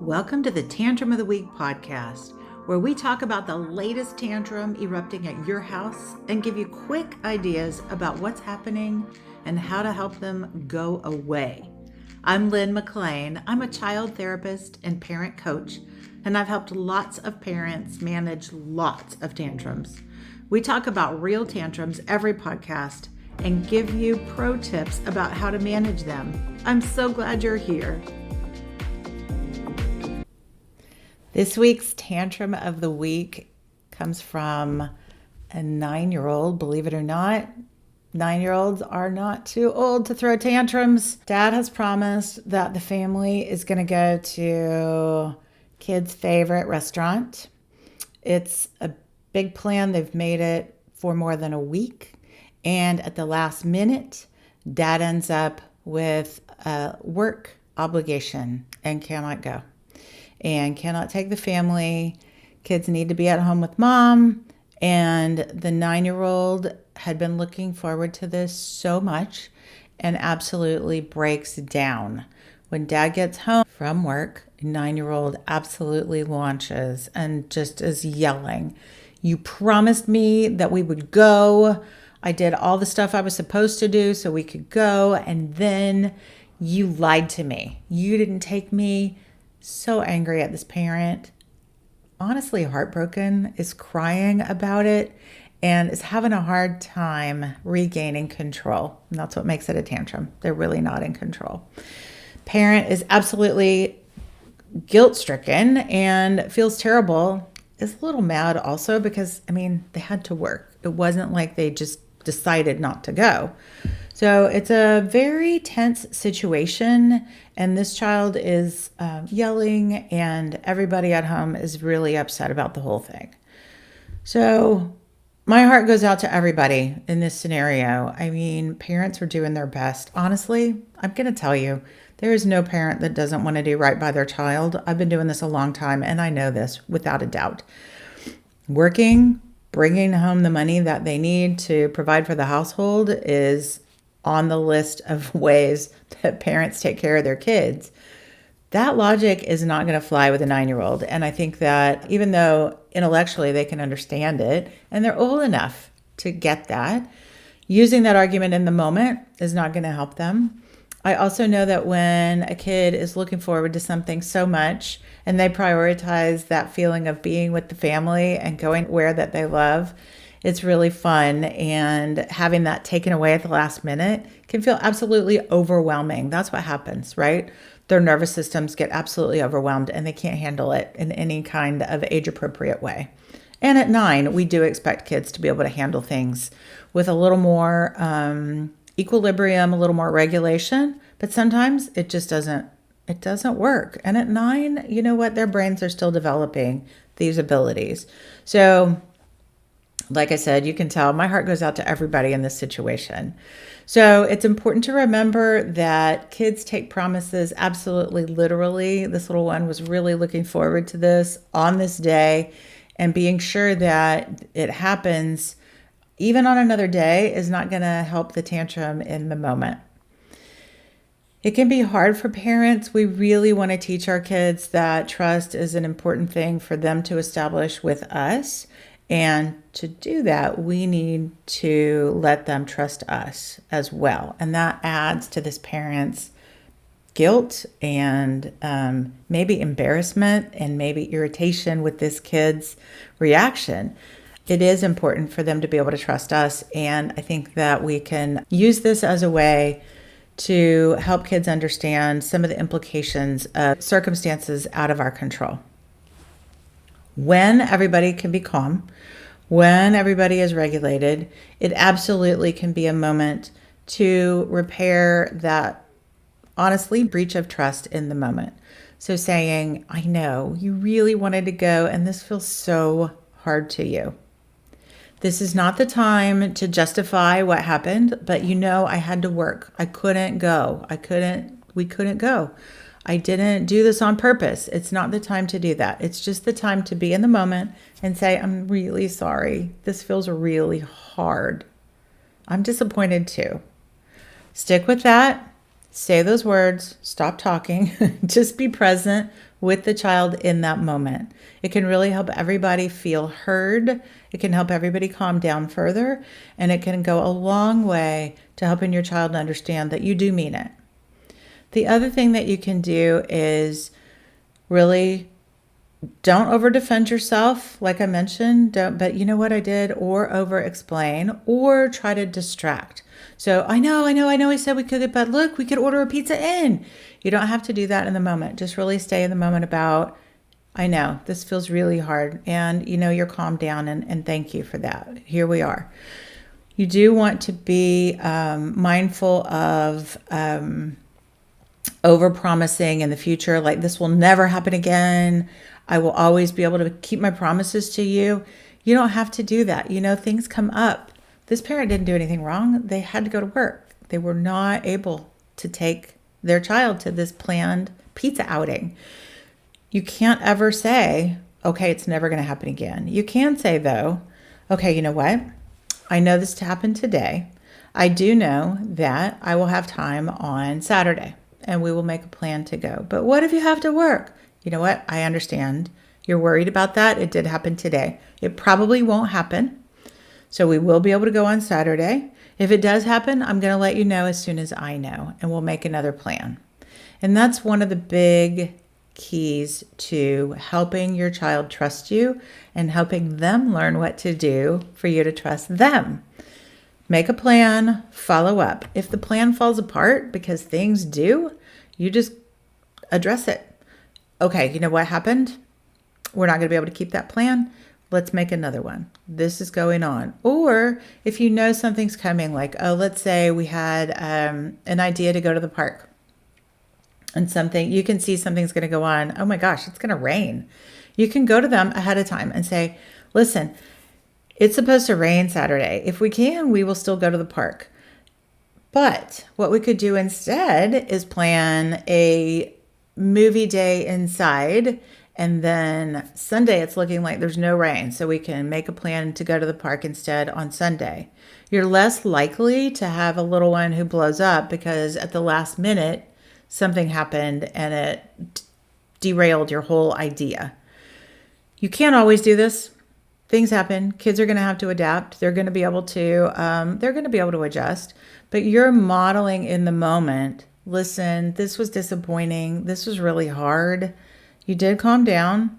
Welcome to the Tantrum of the Week podcast, where we talk about the latest tantrum erupting at your house and give you quick ideas about what's happening and how to help them go away. I'm Lynn McLean. I'm a child therapist and parent coach, and I've helped lots of parents manage lots of tantrums. We talk about real tantrums every podcast and give you pro tips about how to manage them. I'm so glad you're here. This week's tantrum of the week comes from a 9-year-old. Believe it or not, 9-year-olds are not too old to throw tantrums. Dad has promised that the family is going to go to kids' favorite restaurant. It's a big plan. They've made it for more than a week. And at the last minute, Dad ends up with a work obligation and cannot go. And cannot take the family. Kids need to be at home with mom. And the 9-year-old had been looking forward to this so much and absolutely breaks down. When Dad gets home from work, 9-year-old absolutely launches and just is yelling, "You promised me that we would go. I did all the stuff I was supposed to do so we could go. And then you lied to me. You didn't take me." So angry at this parent, honestly heartbroken, is crying about it and is having a hard time regaining control. And that's what makes it a tantrum. They're really not in control. Parent is absolutely guilt-stricken and feels terrible, is a little mad also because, they had to work. It wasn't like they just decided not to go. So it's a very tense situation, and this child is yelling, and everybody at home is really upset about the whole thing. So my heart goes out to everybody in this scenario. Parents are doing their best. Honestly, I'm going to tell you, there is no parent that doesn't want to do right by their child. I've been doing this a long time, and I know this without a doubt. Working, bringing home the money that they need to provide for the household is on the list of ways that parents take care of their kids. That logic is not going to fly with a 9-year-old. And I think that even though intellectually they can understand it and they're old enough to get that, using that argument in the moment is not going to help them. I also know that when a kid is looking forward to something so much and they prioritize that feeling of being with the family and going where that they love, it's really fun, and having that taken away at the last minute can feel absolutely overwhelming. That's what happens, right? Their nervous systems get absolutely overwhelmed and they can't handle it in any kind of age-appropriate way. And at 9, we do expect kids to be able to handle things with a little more equilibrium, a little more regulation, but sometimes it just doesn't work. And at 9, you know what? Their brains are still developing these abilities. So like I said, you can tell my heart goes out to everybody in this situation. So it's important to remember that kids take promises absolutely literally. This little one was really looking forward to this on this day, and being sure that it happens even on another day is not going to help the tantrum in the moment. It can be hard for parents. We really want to teach our kids that trust is an important thing for them to establish with us. And to do that, we need to let them trust us as well. And that adds to this parent's guilt and maybe embarrassment and maybe irritation with this kid's reaction. It is important for them to be able to trust us. And I think that we can use this as a way to help kids understand some of the implications of circumstances out of our control. When everybody can be calm, when everybody is regulated, it absolutely can be a moment to repair that, honestly, breach of trust in the moment. So saying, "I know you really wanted to go and this feels so hard to you. This is not the time to justify what happened, but I had to work. I couldn't go. We couldn't go. I didn't do this on purpose. It's not the time to do that. It's just the time to be in the moment and say, I'm really sorry. This feels really hard. I'm disappointed too." Stick with that. say those words, stop talking, just be present with the child in that moment. It can really help everybody feel heard. It can help everybody calm down further, and it can go a long way to helping your child understand that you do mean it. The other thing that you can do is really don't over defend yourself, like I mentioned, but you know what I did, or over explain, or try to distract. So I know he said we could, but look, we could order a pizza in. You don't have to do that in the moment. Just really stay in the moment about, I know this feels really hard, and you're calmed down, and thank you for that. Here we are. You do want to be mindful of over promising in the future, like this will never happen again. I will always be able to keep my promises to you. You don't have to do that. Things come up. This parent didn't do anything wrong. They had to go to work. They were not able to take their child to this planned pizza outing. You can't ever say, okay, it's never going to happen again. You can say, though, okay, you know what? I know this happened today. I do know that I will have time on Saturday, and we will make a plan to go. But what if you have to work? You know what? I understand. You're worried about that. It did happen today. It probably won't happen. So we will be able to go on Saturday. If it does happen, I'm going to let you know as soon as I know, and we'll make another plan. And that's one of the big keys to helping your child trust you and helping them learn what to do for you to trust them. Make a plan, follow up. If the plan falls apart, because things do, you just address it. Okay, you know what happened? We're not going to be able to keep that plan. Let's make another one. This is going on. Or if you know something's coming, like, let's say we had an idea to go to the park, and you can see something's going to go on. Oh my gosh, it's going to rain. You can go to them ahead of time and say, listen, it's supposed to rain Saturday. If we can, we will still go to the park. But what we could do instead is plan a movie day inside, and then Sunday it's looking like there's no rain, so we can make a plan to go to the park instead on Sunday. You're less likely to have a little one who blows up because at the last minute something happened and it derailed your whole idea. You can't always do this. Things happen. Kids are going to have to adapt. They're going to be able to adjust, but you're modeling in the moment. Listen, this was disappointing. This was really hard. You did calm down.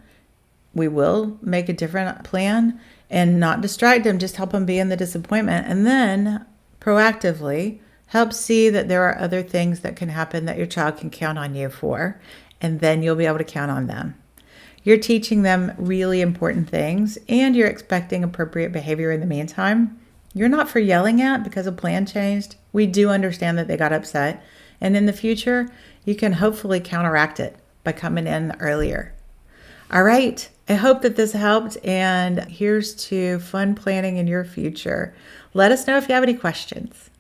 We will make a different plan and not distract them. Just help them be in the disappointment, and then proactively help see that there are other things that can happen that your child can count on you for, and then you'll be able to count on them. You're teaching them really important things, and you're expecting appropriate behavior in the meantime. You're not for yelling at because a plan changed. We do understand that they got upset. And in the future, you can hopefully counteract it by coming in earlier. All right. I hope that this helped. And here's to fun planning in your future. Let us know if you have any questions.